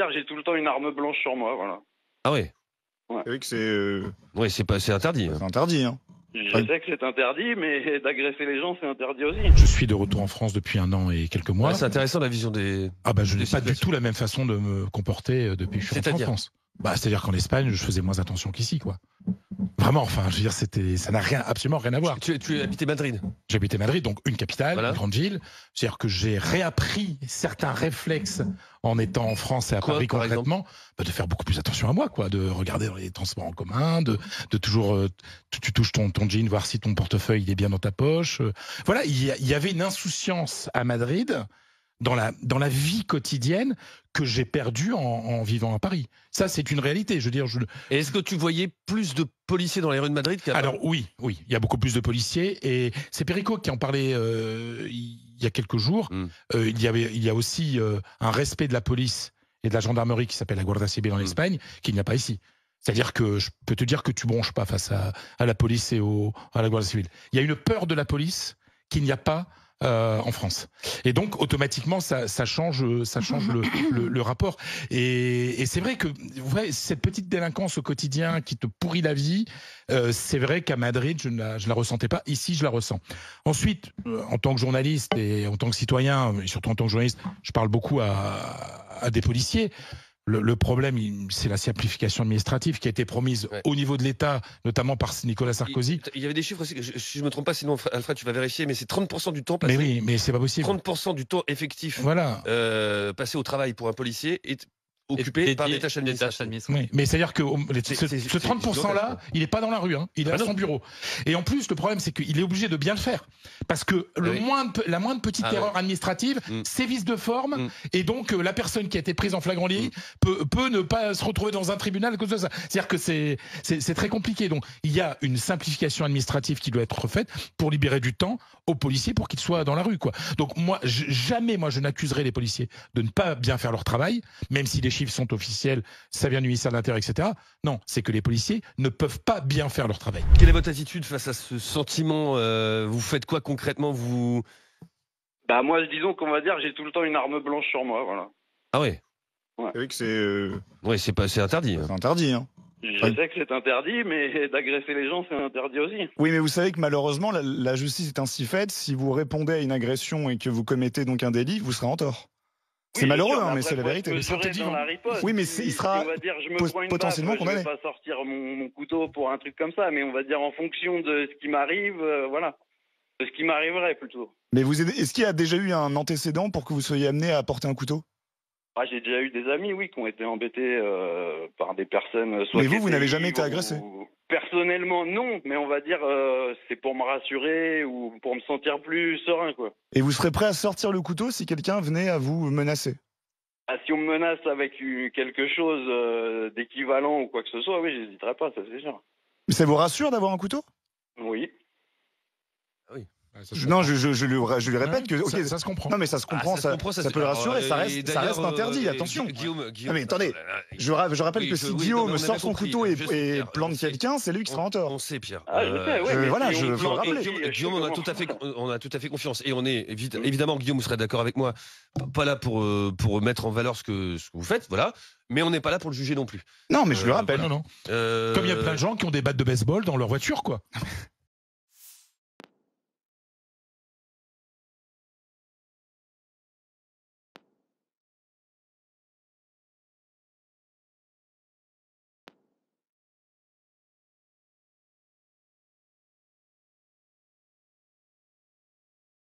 dire, j'ai tout le temps une arme blanche sur moi, voilà. Ah ouais. C'est vrai que c'est Oui, c'est interdit. interdit. Hein. Je sais que c'est interdit, mais d'agresser les gens, c'est interdit aussi. Je suis de retour en France depuis 1 an et quelques mois. Ouais, c'est intéressant la vision des. Je n'ai des pas du situations. tout la même façon de me comporter depuis que je suis rentré en C'est-à-dire France. C'est-à-dire qu'en Espagne, je faisais moins attention qu'ici, quoi. Vraiment, enfin, je veux dire, ça n'a absolument rien à voir. Tu habitais Madrid. J'habitais Madrid, donc une capitale, Voilà. une grande ville. C'est-à-dire que j'ai réappris certains réflexes en étant en France et à Quoi, Paris par concrètement, de faire beaucoup plus attention à moi, quoi, de regarder dans les transports en commun, de toujours, tu touches ton jean, voir si ton portefeuille il est bien dans ta poche. Voilà, il y avait une insouciance à Madrid dans la vie quotidienne que j'ai perdue en vivant à Paris. Ça, c'est une réalité. Je veux dire, Et est-ce que tu voyais plus de policiers dans les rues de Madrid qu'à Paris ? Alors oui, il y a beaucoup plus de policiers et c'est Perico qui en parlait il y a quelques jours. Il y a aussi un respect de la police et de la gendarmerie qui s'appelle la Guardia Civil en Espagne, qu'il n'y a pas ici. C'est-à-dire que je peux te dire que tu bronches pas face à la police et à la Guardia Civil. Il y a une peur de la police qu'il n'y a pas en France. Et donc automatiquement ça change le rapport. Et c'est vrai que cette petite délinquance au quotidien qui te pourrit la vie, c'est vrai qu'à Madrid je ne la ressentais pas. Ici je la ressens. Ensuite, en tant que journaliste et en tant que citoyen, et surtout en tant que journaliste, je parle beaucoup à des policiers. Le problème, c'est la simplification administrative qui a été promise au niveau de l'État, notamment par Nicolas Sarkozy. Il y avait des chiffres aussi, si je ne me trompe pas, sinon Alfred, tu vas vérifier, mais c'est 30% du temps passé. Mais oui, mais c'est pas possible. 30% du temps effectif passé au travail pour un policier est occupé par des tâches administratives. Oui, mais c'est-à-dire que ce 30%-là, il n'est pas dans la rue, hein, il est à son bureau. Et en plus, le problème, c'est qu'il est obligé de bien le faire. Parce que la moindre petite erreur administrative, c'est vice de forme, et donc la personne qui a été prise en flagrant délit peut ne pas se retrouver dans un tribunal à cause de ça. C'est-à-dire que c'est très compliqué. Donc il y a une simplification administrative qui doit être faite pour libérer du temps aux policiers pour qu'ils soient dans la rue, quoi. Donc jamais je n'accuserai les policiers de ne pas bien faire leur travail, même si les chiffres sont officiels, ça vient du ministère de l'Intérieur, etc. Non, c'est que les policiers ne peuvent pas bien faire leur travail. Quelle est votre attitude face à ce sentiment ? Vous faites quoi concrètement ? Moi, disons qu'on va dire, j'ai tout le temps une arme blanche sur moi, voilà. Ah ouais. C'est vrai que c'est interdit. C'est interdit, hein. Je sais que c'est interdit, mais d'agresser les gens, c'est interdit aussi. Oui, mais vous savez que malheureusement, la justice est ainsi faite. Si vous répondez à une agression et que vous commettez donc un délit, vous serez en tort. C'est malheureux, mais c'est la vérité. Oui, mais il sera potentiellement condamné. Je vais pas sortir mon couteau pour un truc comme ça, mais on va dire en fonction de ce qui m'arrive, voilà. De ce qui m'arriverait plutôt. Mais est-ce qu'il y a déjà eu un antécédent pour que vous soyez amené à porter un couteau ? J'ai déjà eu des amis, qui ont été embêtés par des personnes. Mais vous n'avez jamais été agressé ? Personnellement, non, mais on va dire c'est pour me rassurer ou pour me sentir plus serein, quoi. Et vous serez prêt à sortir le couteau si quelqu'un venait à vous menacer ? Si on me menace avec quelque chose d'équivalent ou quoi que ce soit, oui, j'hésiterai pas, ça c'est sûr. Mais ça vous rassure d'avoir un couteau ? Oui. Oui. Non, je lui répète que ça se comprend. Non, mais ça se comprend, ça peut le rassurer. Ça reste interdit. Attention. Guillaume, mais attendez, je rappelle que si Guillaume sort son couteau et plante quelqu'un, c'est lui qui sera en tort. On sait, Pierre. Je veux le rappeler. Guillaume, on a tout à fait confiance. Et on est évidemment, Guillaume, vous serez d'accord avec moi, pas là pour mettre en valeur ce que vous faites, voilà. Mais on n'est pas là pour le juger non plus. Non, mais je le rappelle. Non. Comme il y a plein de gens qui ont des battes de baseball dans leur voiture, quoi.